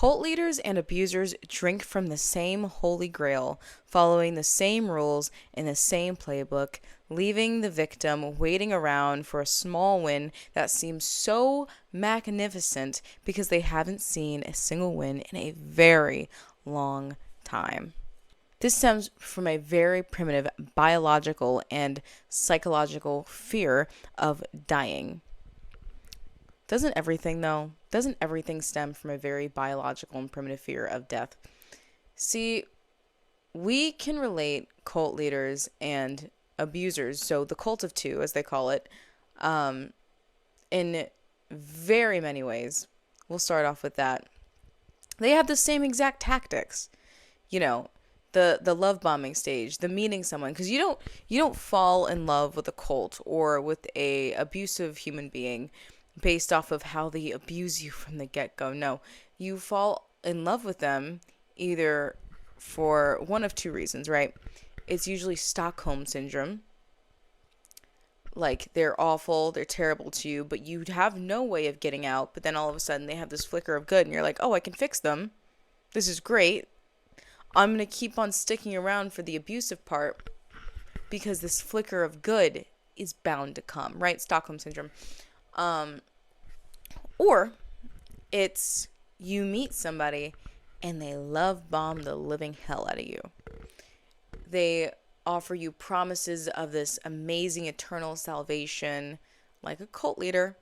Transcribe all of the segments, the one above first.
Cult leaders and abusers drink from the same holy grail, following the same rules in the same playbook, leaving the victim waiting around for a small win that seems so magnificent because they haven't seen a single win in a very long time. This stems from a very primitive biological and psychological fear of dying. Doesn't everything, though? Doesn't everything stem from a very biological and primitive fear of death? See, we can relate cult leaders and abusers, so the cult of two, as they call it, in very many ways. We'll start off with that. They have the same exact tactics. You know, the love bombing stage, the meeting someone, because you don't fall in love with a cult or with a abusive human being based off of how they abuse you from the get-go. No, you fall in love with them either for one of two reasons, right? It's usually Stockholm syndrome. Like, they're awful, they're terrible to you, but you have no way of getting out, but then all of a sudden they have this flicker of good and you're like, oh, I can fix them. This is great. I'm going to keep on sticking around for the abusive part because this flicker of good is bound to come, right? Stockholm syndrome. Or it's you meet somebody and they love bomb the living hell out of you. They offer you promises of this amazing eternal salvation, like a cult leader.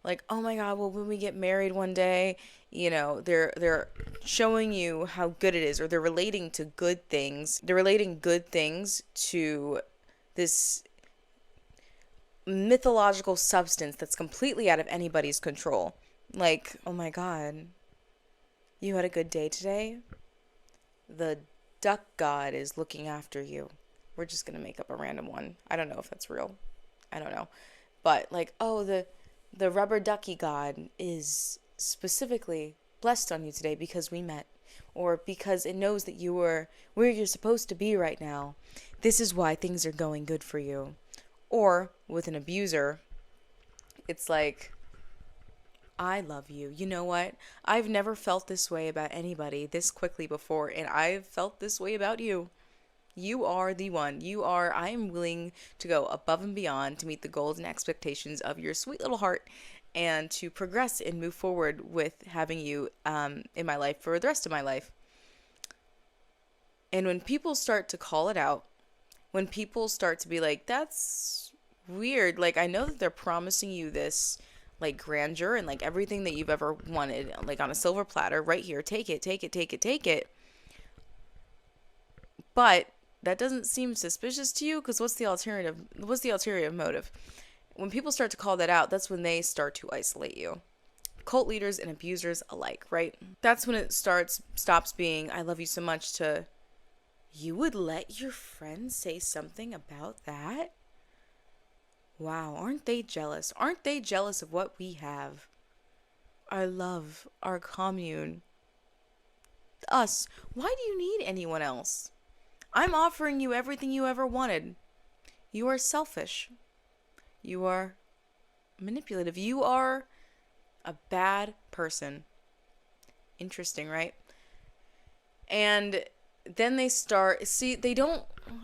Like, oh my God, well, when we get married one day, they're showing you how good it is, or they're relating to good things. They're relating good things to this mythological substance that's completely out of anybody's control. Like, oh my God, you had a good day today? The duck god is looking after you. We're just going to make up a random one. I don't know if that's real. I don't know. But like, oh, the rubber ducky god is specifically blessed on you today because we met, or because it knows that you are where you're supposed to be right now. This is why things are going good for you. Or with an abuser, it's like, I love you. You know what? I've never felt this way about anybody this quickly before, and I've felt this way about you. You are the one. I am willing to go above and beyond to meet the goals and expectations of your sweet little heart and to progress and move forward with having you in my life for the rest of my life. And when people start to call it out, when people start to be like, that's weird. Like, I know that they're promising you this, like, grandeur and, like, everything that you've ever wanted, like, on a silver platter right here. Take it, take it, take it, take it. But that doesn't seem suspicious to you, because what's the ulterior motive? When people start to call that out, that's when they start to isolate you. Cult leaders and abusers alike, right? That's when it stops being, I love you so much, to, you would let your friend say something about that? Wow, aren't they jealous? Aren't they jealous of what we have? Our love, our commune. Us. Why do you need anyone else? I'm offering you everything you ever wanted. You are selfish. You are manipulative. You are a bad person. Interesting, right? And then they they don't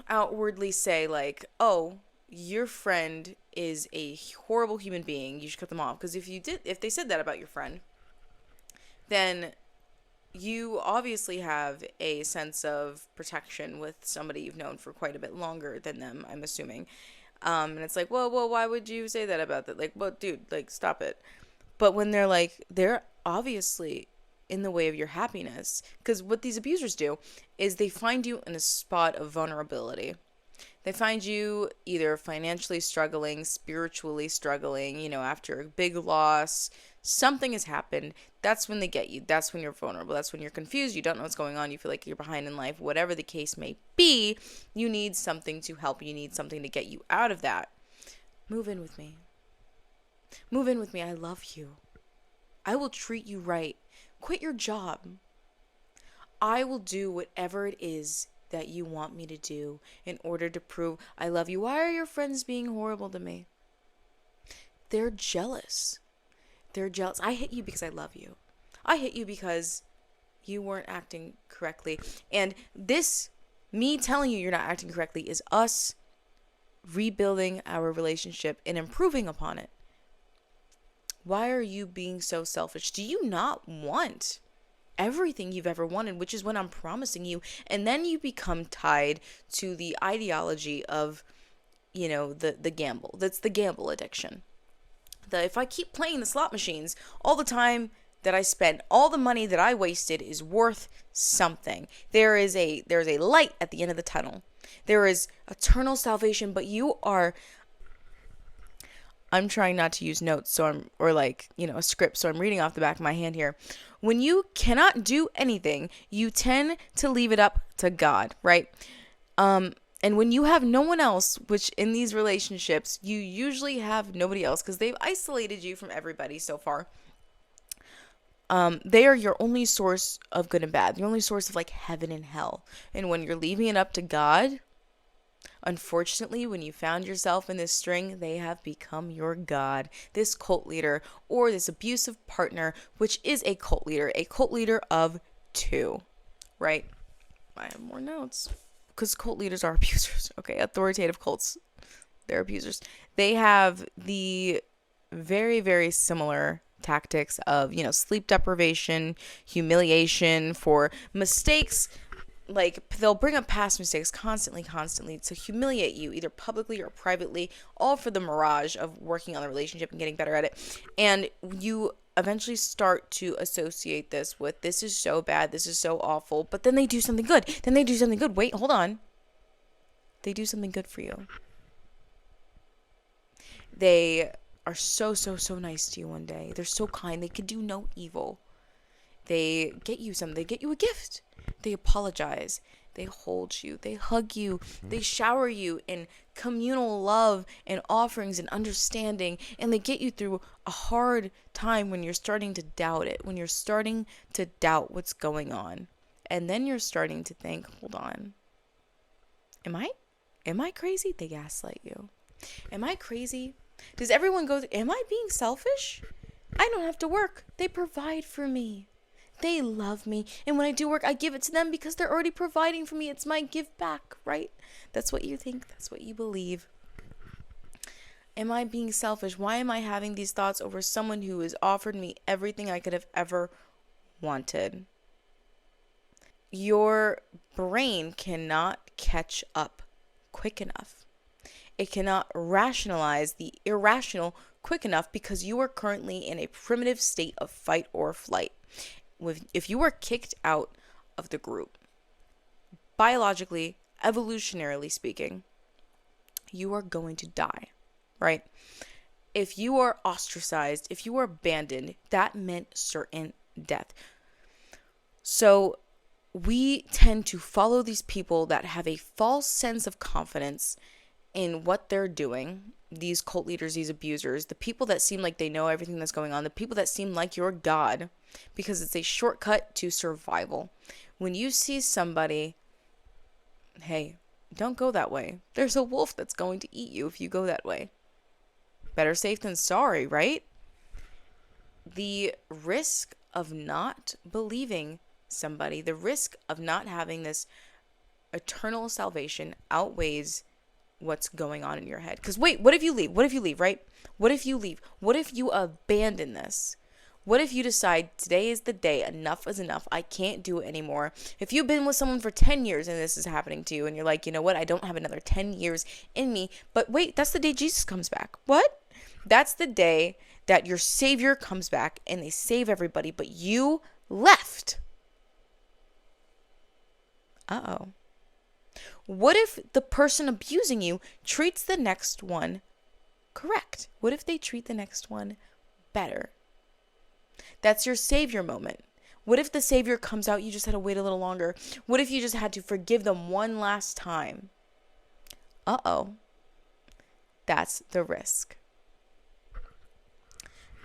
outwardly say, like, oh, your friend is a horrible human being, you should cut them off. Because if they said that about your friend, then you obviously have a sense of protection with somebody you've known for quite a bit longer than them, I'm assuming. And it's like, well, why would you say that about that? Like, well, dude, like, stop it. But when they're obviously in the way of your happiness, because what these abusers do is they find you in a spot of vulnerability. They find you either financially struggling, spiritually struggling, after a big loss, something has happened. That's when they get you. That's when you're vulnerable. That's when you're confused. You don't know what's going on. You feel like you're behind in life. Whatever the case may be, you need something to help. You need something to get you out of that. Move in with me. Move in with me. I love you. I will treat you right. Quit your job. I will do whatever it is that you want me to do in order to prove I love you. Why are your friends being horrible to me? They're jealous. They're jealous. I hit you because I love you. I hit you because You weren't acting correctly. And this, me telling you you're not acting correctly, is us rebuilding our relationship and improving upon it. Why are you being so selfish? Do you not want everything you've ever wanted, which is what I'm promising you? And then you become tied to the ideology of, the gamble. That's the gamble addiction. If I keep playing the slot machines, all the time that I spent, all the money that I wasted is worth something. There's a light at the end of the tunnel. There is eternal salvation, but I'm trying not to use notes, a script, so I'm reading off the back of my hand here. When you cannot do anything, you tend to leave it up to God, right? And when you have no one else, which in these relationships, you usually have nobody else because they've isolated you from everybody so far. They are your only source of good and bad, the only source of heaven and hell. And when you're leaving it up to God, unfortunately, when you found yourself in this string, they have become your God, this cult leader or this abusive partner, which is a cult leader of two, right? I have more notes because cult leaders are abusers. Okay, authoritative cults, they're abusers. They have the very, very similar tactics of, sleep deprivation, humiliation for mistakes. They'll bring up past mistakes constantly to humiliate you, either publicly or privately, all for the mirage of working on the relationship and getting better at it. And you eventually start to associate this with, this is so bad, this is so awful, but then they do something good. Wait, hold on. They do something good for you. They are so nice to you one day. They're so kind. They can do no evil. They get you something. They get you a gift. They apologize. They hold you. They hug you. They shower you in communal love and offerings and understanding. And they get you through a hard time when you're starting to doubt it, when you're starting to doubt what's going on. And then you're starting to think, hold on. Am I crazy? They gaslight you. Am I crazy? Does everyone go, am I being selfish? I don't have to work. They provide for me. They love me. And when I do work, I give it to them because they're already providing for me. It's my give back, right? That's what you think. That's what you believe. Am I being selfish? Why am I having these thoughts over someone who has offered me everything I could have ever wanted? Your brain cannot catch up quick enough. It cannot rationalize the irrational quick enough because you are currently in a primitive state of fight or flight. If you are kicked out of the group, biologically, evolutionarily speaking, you are going to die, right? If you are ostracized, if you are abandoned, that meant certain death. So we tend to follow these people that have a false sense of confidence in what they're doing. These cult leaders, these abusers, the people that seem like they know everything that's going on, the people that seem like your God, because it's a shortcut to survival. When you see somebody, hey, don't go that way. There's a wolf that's going to eat you if you go that way. Better safe than sorry, right? The risk of not believing somebody, the risk of not having this eternal salvation outweighs what's going on in your head. Because wait, what if you leave? What if you leave, right? What if you leave? What if you abandon this? What if you decide today is the day, enough is enough, I can't do it anymore? If you've been with someone for 10 years and this is happening to you and you're like, you know what, I don't have another 10 years in me. But wait, that's the day Jesus comes back. What? That's the day that your Savior comes back and they save everybody, but you left. Uh-oh. What if the person abusing you treats the next one correct? What if they treat the next one better? That's your Savior moment. What if the Savior comes out, you just had to wait a little longer? What if you just had to forgive them one last time? Uh-oh. That's the risk.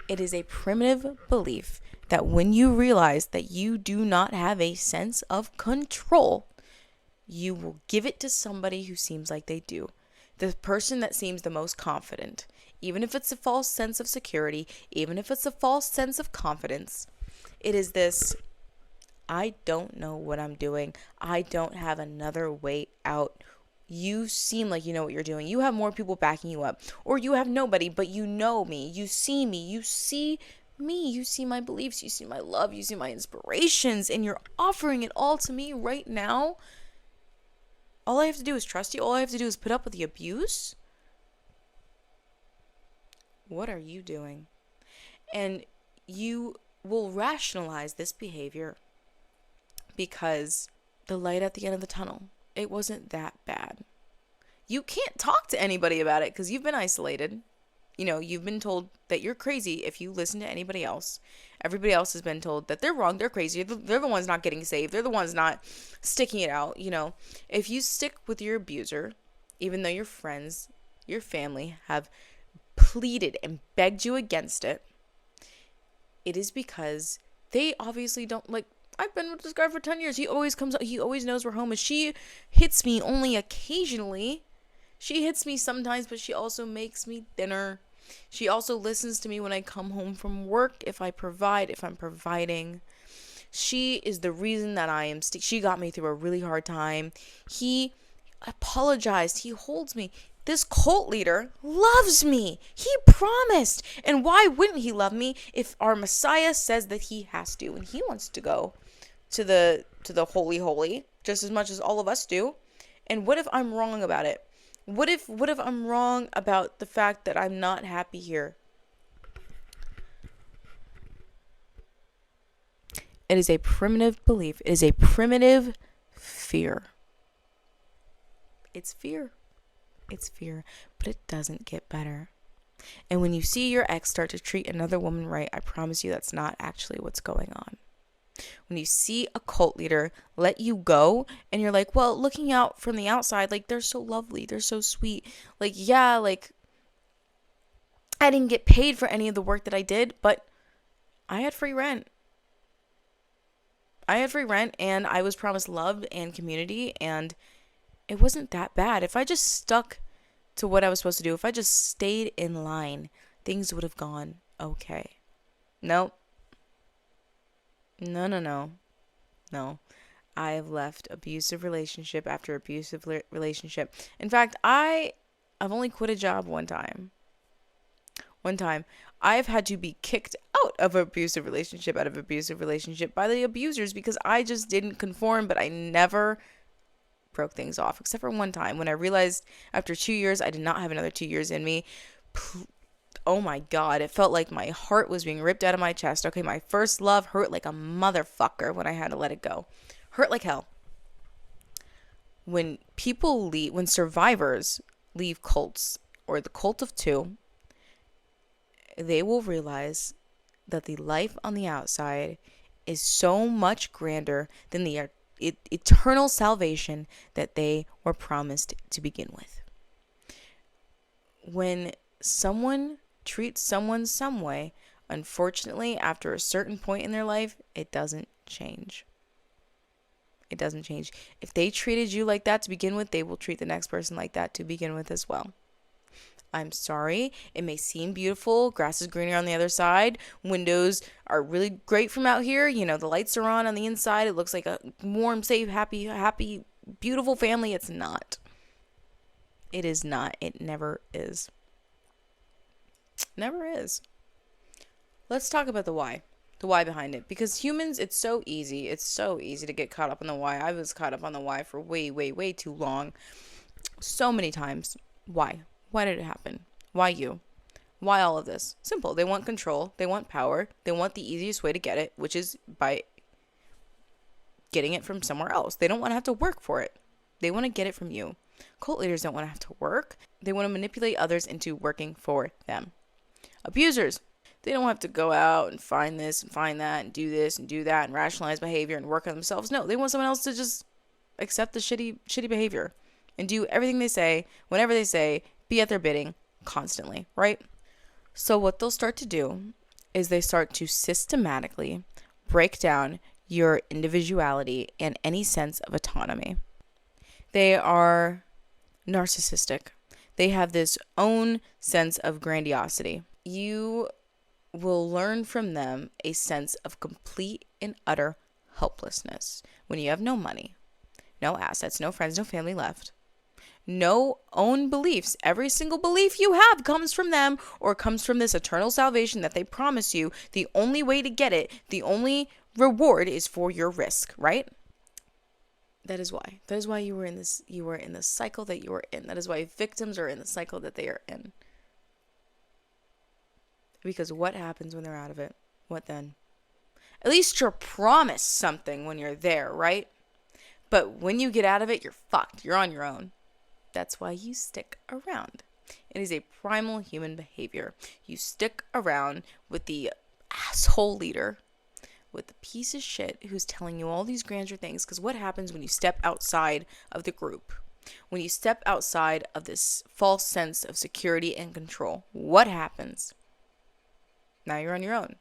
It is a primitive belief that when you realize that you do not have a sense of control, you will give it to somebody who seems like they do. The person that seems the most confident. Even if it's a false sense of security, even if it's a false sense of confidence, it is this, I don't know what I'm doing. I don't have another way out. You seem like you know what you're doing. You have more people backing you up. Or you have nobody, but you know me. You see me. You see me. You see my beliefs. You see my love. You see my inspirations. And you're offering it all to me right now. All I have to do is trust you. All I have to do is put up with the abuse. What are you doing? And you will rationalize this behavior because the light at the end of the tunnel, it wasn't that bad. You can't talk to anybody about it because you've been isolated. You know, you've been told that you're crazy if you listen to anybody else. Everybody else has been told that they're wrong, they're crazy, they're the ones not getting saved, they're the ones not sticking it out. You know, if you stick with your abuser, even though your friends, your family have pleaded and begged you against it, it is because they obviously don't like. I've been with this guy for 10 years. He always comes up. He always knows where home is. She hits me only occasionally. She hits me sometimes, but she also makes me dinner. She also listens to me when I come home from work. If I'm providing. She is the reason that I am. She got me through a really hard time. He apologized. He holds me. This cult leader loves me. He promised. And why wouldn't he love me if our Messiah says that he has to and he wants to go to the holy just as much as all of us do? And what if I'm wrong about it? What if I'm wrong about the fact that I'm not happy here? It is a primitive belief. It is a primitive fear. It's fear. It's fear, but it doesn't get better. And when you see your ex start to treat another woman right, I promise you that's not actually what's going on. When you see a cult leader let you go and you're like, well, looking out from the outside, like, they're so lovely, they're so sweet. Like, yeah, like, I didn't get paid for any of the work that I did, but I had free rent. And I was promised love and community, and it wasn't that bad. If I just stuck to what I was supposed to do, if I just stayed in line, things would have gone okay. Nope. No. I've left abusive relationship after abusive relationship. In fact, I've only quit a job one time. I've had to be kicked out of abusive relationship by the abusers because I just didn't conform, but I never broke things off, except for one time when I realized after 2 years I did not have another 2 years in me. Oh my God, it felt like my heart was being ripped out of my chest. Okay, my first love hurt like a motherfucker when I had to let it go. Hurt like hell. When survivors leave cults or the cult of two, they will realize that the life on the outside is so much grander than the eternal salvation that they were promised to begin with. When someone treats someone some way, unfortunately, after a certain point in their life, it doesn't change. If they treated you like that to begin with, they will treat the next person like that to begin with as well. I'm sorry. It may seem beautiful. Grass is greener on the other side. Windows are really great from out here. You know, the lights are on the inside. It looks like a warm, safe, happy, beautiful family. It's not. It is not. It never is. Never is. Let's talk about the why. The why behind it. Because humans, it's so easy. It's so easy to get caught up on the why. I was caught up on the why for way, way, way too long. So many times. Why? Why did it happen? Why you? Why all of this? Simple. They want control. They want power. They want the easiest way to get it, which is by getting it from somewhere else. They don't want to have to work for it. They want to get it from you. Cult leaders don't want to have to work. They want to manipulate others into working for them. Abusers, they don't have to go out and find this and find that and do this and do that and rationalize behavior and work on themselves. No, they want someone else to just accept the shitty behavior and do everything they say, whenever they say, be at their bidding constantly, right? So what they'll start to do is they start to systematically break down your individuality and any sense of autonomy. They are narcissistic. They have this own sense of grandiosity. You will learn from them a sense of complete and utter helplessness. When you have no money, no assets, no friends, no family left, no own beliefs. Every single belief you have comes from them or comes from this eternal salvation that they promise you. The only way to get it, the only reward is for your risk, right? That is why. That is why you were in the cycle that you were in. That is why victims are in the cycle that they are in. Because what happens when they're out of it? What then? At least you're promised something when you're there, right? But when you get out of it, you're fucked. You're on your own. That's why you stick around. It is a primal human behavior. You stick around with the asshole leader, with the piece of shit who's telling you all these grander things. Because what happens when you step outside of the group? When you step outside of this false sense of security and control, what happens? Now you're on your own.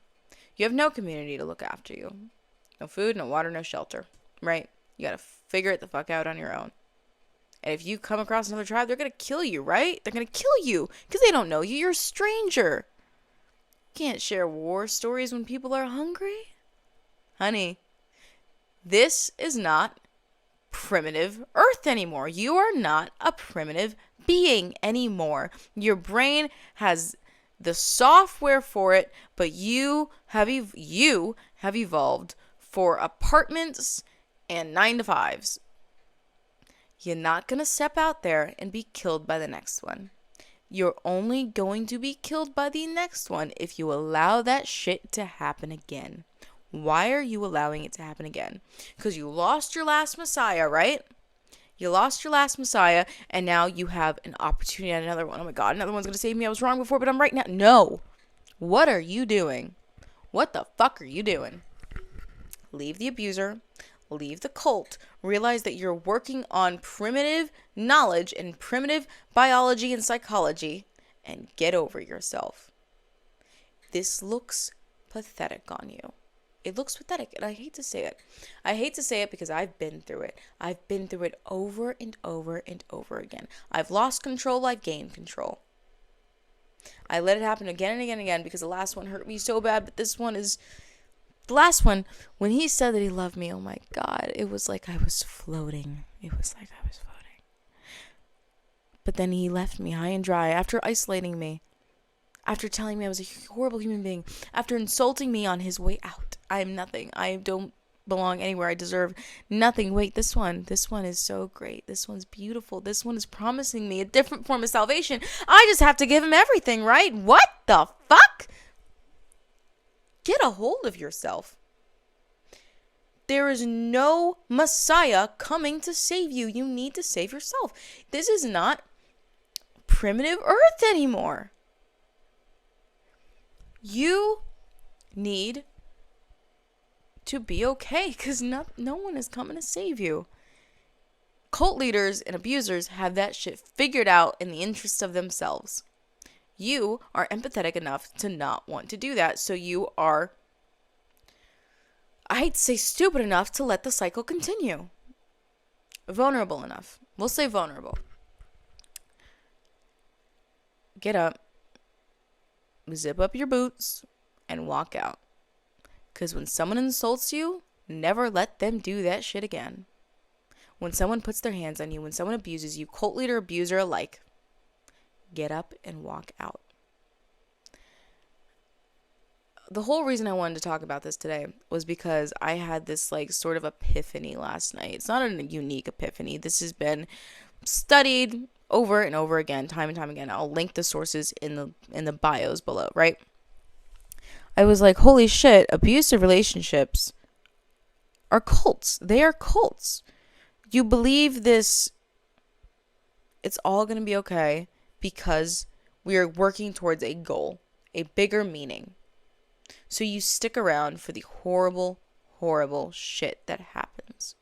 You have no community to look after you. No food, no water, no shelter, right? You gotta figure it the fuck out on your own. And if you come across another tribe, they're going to kill you, right? They're going to kill you because they don't know you. You're a stranger. You can't share war stories when people are hungry. Honey, this is not primitive Earth anymore. You are not a primitive being anymore. Your brain has the software for it, but you have evolved for apartments and 9-to-5s. You're not going to step out there and be killed by the next one. You're only going to be killed by the next one if you allow that shit to happen again. Why are you allowing it to happen again? Because you lost your last Messiah, right? You lost your last Messiah, and now you have an opportunity at another one. Oh my God, another one's going to save me. I was wrong before, but I'm right now. No. What are you doing? What the fuck are you doing? Leave the abuser. Leave the cult. Realize that you're working on primitive knowledge and primitive biology and psychology, and get over yourself. This looks pathetic on you. It looks pathetic, and I hate to say it. I hate to say it because I've been through it. I've been through it over and over and over again. I've lost control. I've gained control. I let it happen again and again and again because the last one hurt me so bad, but this one is... The last one, when he said that he loved me, oh my God, it was like I was floating. It was like I was floating. But then he left me high and dry after isolating me, after telling me I was a horrible human being, after insulting me on his way out. I am nothing. I don't belong anywhere. I deserve nothing. Wait, this one is so great. This one's beautiful. This one is promising me a different form of salvation. I just have to give him everything, right? What the fuck? Get a hold of yourself. There is no Messiah coming to save you. You need to save yourself. This is not primitive Earth anymore. You need to be okay because no one is coming to save you. Cult leaders and abusers have that shit figured out in the interest of themselves. You are empathetic enough to not want to do that. So you are, I hate to say stupid enough to let the cycle continue. Vulnerable enough. We'll say vulnerable. Get up, zip up your boots, and walk out. Because when someone insults you, never let them do that shit again. When someone puts their hands on you, when someone abuses you, cult leader, abuser alike, get up and walk out. The whole reason I wanted to talk about this today was because I had this like sort of epiphany last night. It's not a unique epiphany. This has been studied over and over again, time and time again. I'll link the sources in the bios below, right? I was like, holy shit, abusive relationships are cults. They are cults. You believe this, it's all going to be okay because we are working towards a goal, a bigger meaning. So you stick around for the horrible, horrible shit that happens.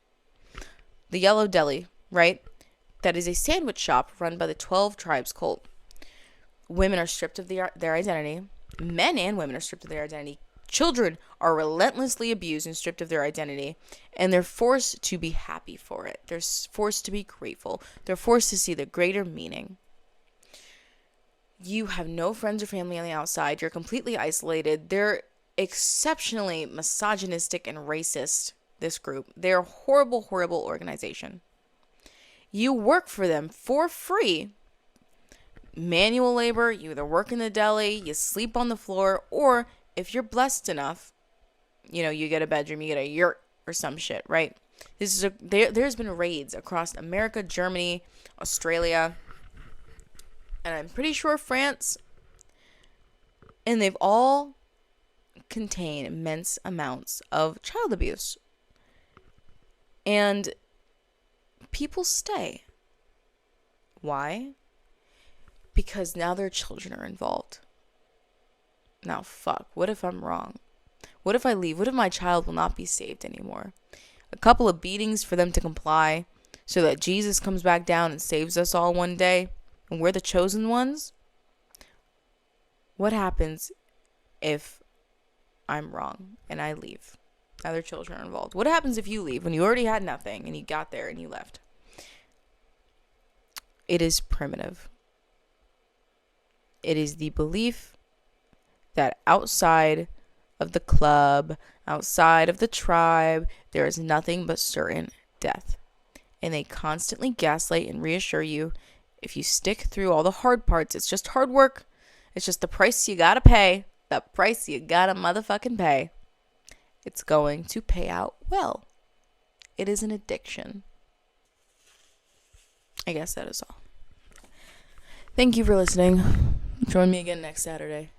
The Yellow Deli, right? That is a sandwich shop run by the 12 Tribes cult. Women are stripped of their identity. Men and women are stripped of their identity. Children are relentlessly abused and stripped of their identity. And they're forced to be happy for it. They're forced to be grateful. They're forced to see the greater meaning. You have no friends or family on the outside. You're completely isolated. They're exceptionally misogynistic and racist, this group. They're a horrible, horrible organization. You work for them for free. Manual labor, you either work in the deli, you sleep on the floor, or if you're blessed enough, you get a bedroom, you get a yurt or some shit, right? There's been raids across America, Germany, Australia, and I'm pretty sure France, and they've all contained immense amounts of child abuse. And people stay. Why? Because now their children are involved. Now, fuck, what if I'm wrong? What if I leave? What if my child will not be saved anymore? A couple of beatings for them to comply so that Jesus comes back down and saves us all one day, and we're the chosen ones? What happens if I'm wrong and I leave? Now their children are involved. What happens if you leave when you already had nothing and you got there and you left? It is primitive. It is the belief that outside of the club, outside of the tribe, there is nothing but certain death. And they constantly gaslight and reassure you, if you stick through all the hard parts, it's just hard work. It's just the price you gotta pay. The price you gotta motherfucking pay. It's going to pay out well. It is an addiction. I guess that is all. Thank you for listening. Join me again next Saturday.